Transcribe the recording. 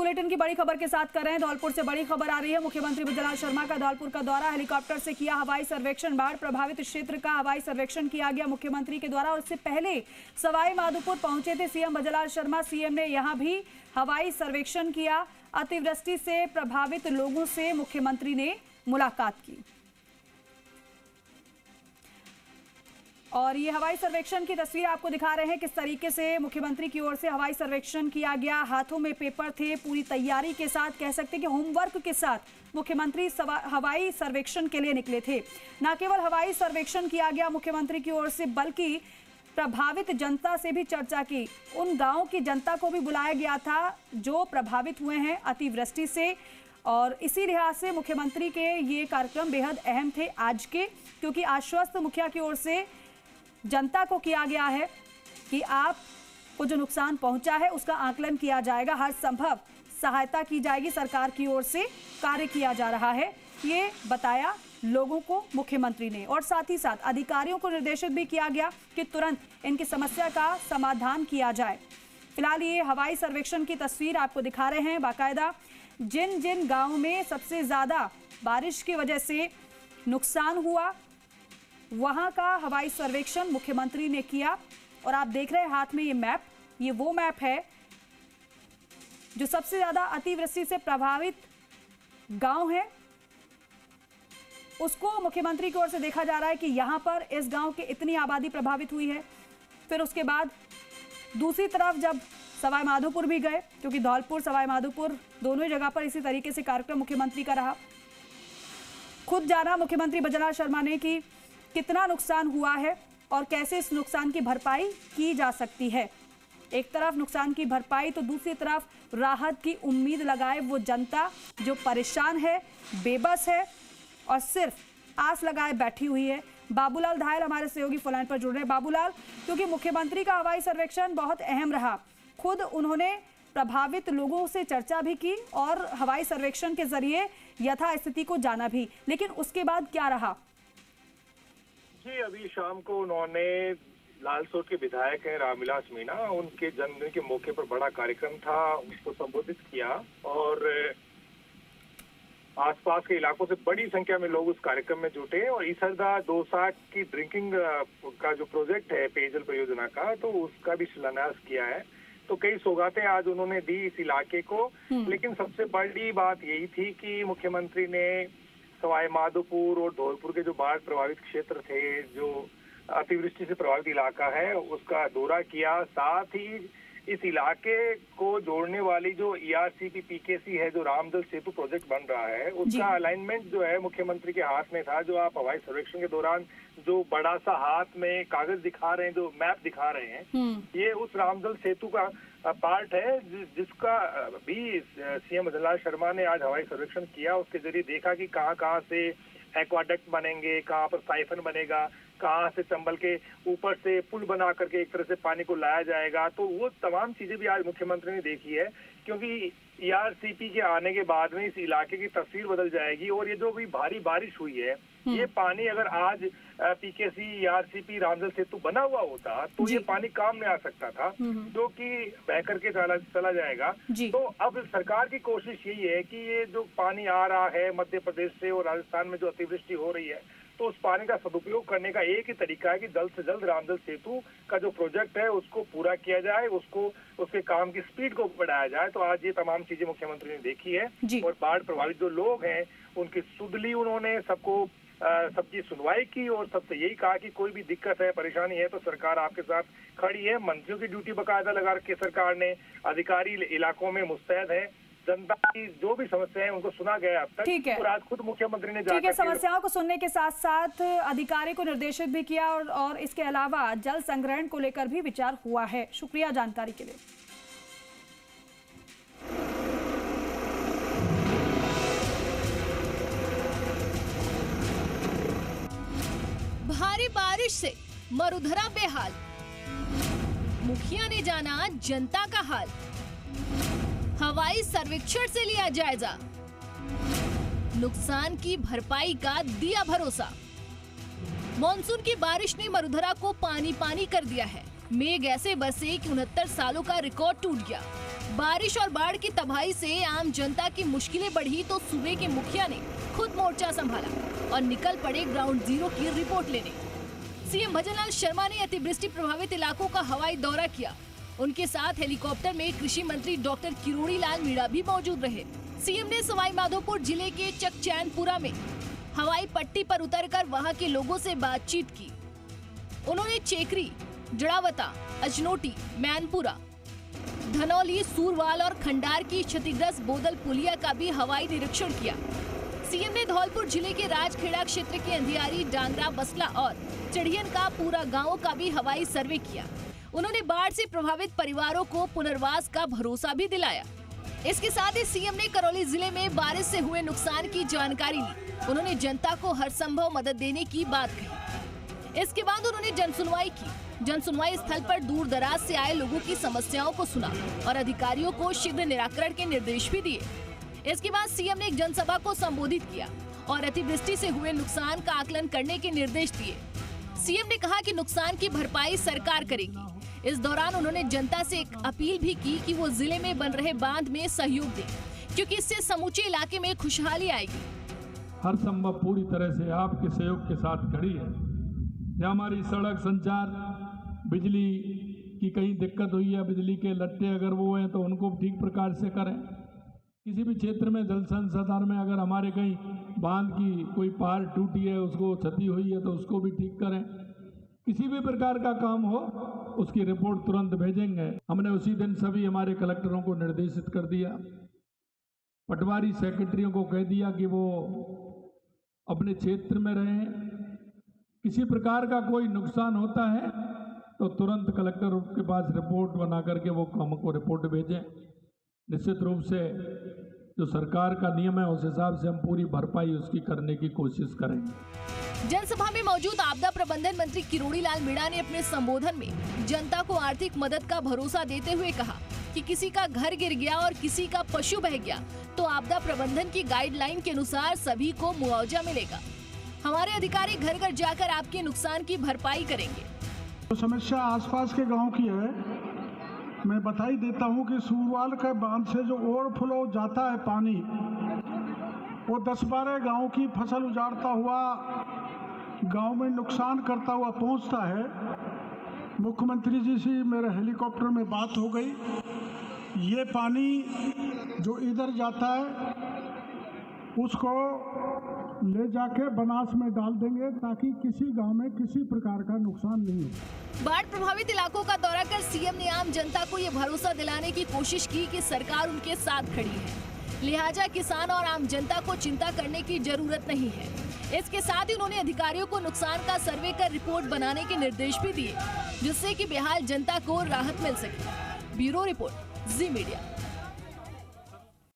Bulletin की बड़ी खबर के साथ कर रहे हैं। धौलपुर से बड़ी खबर आ रही है। मुख्यमंत्री भूपेंद्र शर्मा का धौलपुर का दौरा, हेलीकॉप्टर से किया हवाई सर्वेक्षण। बाढ़ प्रभावित क्षेत्र का हवाई सर्वेक्षण किया गया मुख्यमंत्री के द्वारा। और इससे पहले सवाई माधोपुर पहुंचे थे सीएम भूपेंद्र शर्मा। सीएम ने यहां भी हवाई सर्वेक्षण किया। अतिवृष्टि से प्रभावित लोगों से मुख्यमंत्री ने मुलाकात की। और ये हवाई सर्वेक्षण की तस्वीर आपको दिखा रहे हैं किस तरीके से मुख्यमंत्री की ओर से हवाई सर्वेक्षण किया गया। हाथों में पेपर थे, पूरी तैयारी के साथ, कह सकते हैं कि होमवर्क के साथ मुख्यमंत्री हवाई सर्वेक्षण के लिए निकले थे। न केवल हवाई सर्वेक्षण किया गया मुख्यमंत्री की ओर से, बल्कि प्रभावित जनता से भी चर्चा की। उन गाँव की जनता को भी बुलाया गया था जो प्रभावित हुए हैं अतिवृष्टि से। और इसी लिहाज से मुख्यमंत्री के ये कार्यक्रम बेहद अहम थे आज के, क्योंकि आश्वस्त मुखिया की ओर से जनता को किया गया है कि आपको जो नुकसान पहुंचा है उसका आकलन किया जाएगा, हर संभव सहायता की जाएगी, सरकार की ओर से कार्य किया जा रहा है, ये बताया लोगों को मुख्यमंत्री ने। और साथ ही साथ अधिकारियों को निर्देशित भी किया गया कि तुरंत इनकी समस्या का समाधान किया जाए। फिलहाल ये हवाई सर्वेक्षण की तस्वीर आपको दिखा रहे हैं बाकायदा। जिन जिन गाँव में सबसे ज़्यादा बारिश की वजह से नुकसान हुआ, वहां का हवाई सर्वेक्षण मुख्यमंत्री ने किया। और आप देख रहे हैं हाथ में ये मैप, ये वो मैप है जो सबसे ज्यादा अतिवृष्टि से प्रभावित गांव है, उसको मुख्यमंत्री की ओर से देखा जा रहा है कि यहां पर इस गांव की इतनी आबादी प्रभावित हुई है। फिर उसके बाद दूसरी तरफ जब सवाई माधोपुर भी गए, क्योंकि धौलपुर सवाई माधोपुर दोनों ही जगह पर इसी तरीके से कार्यक्रम मुख्यमंत्री का रहा। खुद जाना मुख्यमंत्री भूपेंद्र शर्मा ने कि कितना नुकसान हुआ है और कैसे इस नुकसान की भरपाई की जा सकती है। एक तरफ नुकसान की भरपाई तो दूसरी तरफ राहत की उम्मीद लगाए वो जनता जो परेशान है, बेबस है और सिर्फ आस लगाए बैठी हुई है। बाबूलाल धायल हमारे सहयोगी फोनलाइन पर जुड़ रहे हैं। बाबूलाल, क्योंकि मुख्यमंत्री का हवाई सर्वेक्षण बहुत अहम रहा, खुद उन्होंने प्रभावित लोगों से चर्चा भी की और हवाई सर्वेक्षण के जरिए यथास्थिति को जाना भी, लेकिन उसके बाद क्या रहा? जी, अभी शाम को उन्होंने लालसोट के विधायक हैं रामविलास मीणा, उनके जन्मदिन के मौके पर बड़ा कार्यक्रम था, उसको संबोधित किया। और आसपास के इलाकों से बड़ी संख्या में लोग उस कार्यक्रम में जुटे। और ईसरदा दोसा की ड्रिंकिंग का जो प्रोजेक्ट है पेयजल परियोजना का, तो उसका भी शिलान्यास किया है। तो कई सौगातें आज उन्होंने दी इस इलाके को। लेकिन सबसे बड़ी बात यही थी कि मुख्यमंत्री ने सवाई माधोपुर और धौलपुर के जो बाढ़ प्रभावित क्षेत्र थे, जो अतिवृष्टि से प्रभावित इलाका है, उसका दौरा किया। साथ ही इस इलाके को जोड़ने वाली जो ईआरसीपी पीकेसी है, जो रामजल सेतु प्रोजेक्ट बन रहा है, उसका अलाइनमेंट जो है मुख्यमंत्री के हाथ में था। जो आप हवाई सर्वेक्षण के दौरान जो बड़ा सा हाथ में कागज दिखा रहे हैं, जो मैप दिखा रहे हैं, ये उस रामजल सेतु का पार्ट है, जिसका भी सीएम भूपेंद्र शर्मा ने आज हवाई सर्वेक्षण किया। उसके जरिए देखा कि कहाँ कहाँ से एक्वाडक्ट बनेंगे, कहाँ पर साइफन बनेगा, कहाँ से चंबल के ऊपर से पुल बना करके एक तरह से पानी को लाया जाएगा। तो वो तमाम चीजें भी आज मुख्यमंत्री ने देखी है, क्योंकि ईआरसीपी के आने के बाद में इस इलाके की तस्वीर बदल जाएगी। और ये जो भी भारी बारिश हुई है, ये पानी अगर आज पीकेसी ईआरसीपी रामजल सेतु बना हुआ होता तो ये पानी काम में आ सकता था, जो कि बह करके चला जाएगा। तो अब सरकार की कोशिश यही है कि ये जो पानी आ रहा है मध्य प्रदेश से और राजस्थान में जो अतिवृष्टि हो रही है, तो उस पानी का सदुपयोग करने का एक ही तरीका है कि जल्द से जल्द रामजल सेतु का जो प्रोजेक्ट है उसको पूरा किया जाए, उसके काम की स्पीड को बढ़ाया जाए। तो आज ये तमाम चीजें मुख्यमंत्री ने देखी है। और बाढ़ प्रभावित जो लोग हैं उनकी सुध ली उन्होंने, सबकी सुनवाई की और सबसे यही कहा कि कोई भी दिक्कत है, परेशानी है तो सरकार आपके साथ खड़ी है। मंत्रियों की ड्यूटी बाकायदा लगा रखी सरकार ने, अधिकारी इलाकों में मुस्तैद है, जनता की जो भी समस्या है उनको सुना गया अब तक। ठीक है, और आज खुद मुख्यमंत्री ने ठीक है, समस्याओं को सुनने के साथ साथ अधिकारी को निर्देशित भी किया और इसके अलावा जल संग्रहण को लेकर भी विचार हुआ है। शुक्रिया जानकारी के लिए। भारी बारिश से मरुधरा बेहाल, मुखिया ने जाना जनता का हाल, हवाई सर्वेक्षण से लिया जायजा, नुकसान की भरपाई का दिया भरोसा। मॉनसून की बारिश ने मरुधरा को पानी पानी कर दिया है। मेघ ऐसे बरसे कि 69 सालों का रिकॉर्ड टूट गया। बारिश और बाढ़ की तबाही से आम जनता की मुश्किलें बढ़ी तो सूबे के मुखिया ने खुद मोर्चा संभाला और निकल पड़े ग्राउंड जीरो की रिपोर्ट लेने। सीएम भजनलाल शर्मा ने अतिवृष्टि प्रभावित इलाकों का हवाई दौरा किया। उनके साथ हेलीकॉप्टर में कृषि मंत्री डॉक्टर किरोड़ी लाल मीणा भी मौजूद रहे। सीएम ने सवाई माधोपुर जिले के चकचैनपुरा में हवाई पट्टी पर उतरकर वहां के लोगों से बातचीत की। उन्होंने चेकरी, जड़ावता, अजनोटी, मैनपुरा, धनौली, सूरवाल और खंडार की क्षतिग्रस्त बोदल पुलिया का भी हवाई निरीक्षण किया। सीएम ने धौलपुर जिले के राजखेड़ा क्षेत्र के अंधियारी, डांगरा, बसला और चढ़ियन का पूरा गाँव का भी हवाई सर्वे किया। उन्होंने बाढ़ से प्रभावित परिवारों को पुनर्वास का भरोसा भी दिलाया। इसके साथ ही सीएम ने करौली जिले में बारिश से हुए नुकसान की जानकारी ली। उन्होंने जनता को हर संभव मदद देने की बात कही। इसके बाद उन्होंने जनसुनवाई की। जनसुनवाई स्थल पर दूर दराज से आए लोगों की समस्याओं को सुना और अधिकारियों को शीघ्र निराकरण के निर्देश भी दिए। इसके बाद सीएम ने एक जनसभा को संबोधित किया और अतिवृष्टि से हुए नुकसान का आकलन करने के निर्देश दिए। सीएम ने कहा कि नुकसान की भरपाई सरकार करेगी। इस दौरान उन्होंने जनता से एक अपील भी की कि वो जिले में बन रहे बांध में सहयोग दें, क्योंकि इससे समूचे इलाके में खुशहाली आएगी। हर संभव पूरी तरह से आपके सहयोग के साथ खड़ी है। जहाँ हमारी सड़क, संचार, बिजली की कहीं दिक्कत हुई है, बिजली के लट्टे अगर वो हैं तो उनको ठीक प्रकार से करें। किसी भी क्षेत्र में जल संसाधन में अगर हमारे कहीं बांध की कोई पार टूटी है, उसको क्षति हुई है तो उसको भी ठीक करें। किसी भी प्रकार का काम हो उसकी रिपोर्ट तुरंत भेजेंगे। हमने उसी दिन सभी हमारे कलेक्टरों को निर्देशित कर दिया, पटवारी सेक्रेटरियों को कह दिया कि वो अपने क्षेत्र में रहें। किसी प्रकार का कोई नुकसान होता है तो तुरंत कलेक्टर के पास रिपोर्ट बना करके वो हमको रिपोर्ट भेजें। निश्चित रूप से जो सरकार का नियम है उस हिसाब से हम पूरी भरपाई उसकी करने की कोशिश करेंगे। जनसभा में मौजूद आपदा प्रबंधन मंत्री किरोड़ी लाल मीणा ने अपने संबोधन में जनता को आर्थिक मदद का भरोसा देते हुए कहा कि किसी का घर गिर गया और किसी का पशु बह गया तो आपदा प्रबंधन की गाइडलाइन के अनुसार सभी को मुआवजा मिलेगा। हमारे अधिकारी घर घर जाकर आपके नुकसान की भरपाई करेंगे। तो समस्या आसपास के गांव की है। मैं बता ही देता हूं कि सूरवाल के बांध से जो ओवरफ्लो जाता है पानी, वो 10-12 गांव की फसल उजाड़ता हुआ गांव में नुकसान करता हुआ पहुंचता है। मुख्यमंत्री जी से मेरे हेलीकॉप्टर में बात हो गई। ये पानी जो इधर जाता है उसको ले जाके बनास में डाल देंगे ताकि किसी गांव में किसी प्रकार का नुकसान नहीं हो। बाढ़ प्रभावित इलाकों का दौरा कर सीएम ने आम जनता को ये भरोसा दिलाने की कोशिश की कि सरकार उनके साथ खड़ी है, लिहाजा किसान और आम जनता को चिंता करने की जरूरत नहीं है। इसके साथ ही उन्होंने अधिकारियों को नुकसान का सर्वे कर रिपोर्ट बनाने के निर्देश भी दिए, जिससे कि बेहाल जनता को राहत मिल सके। ब्यूरो रिपोर्ट, जी मीडिया।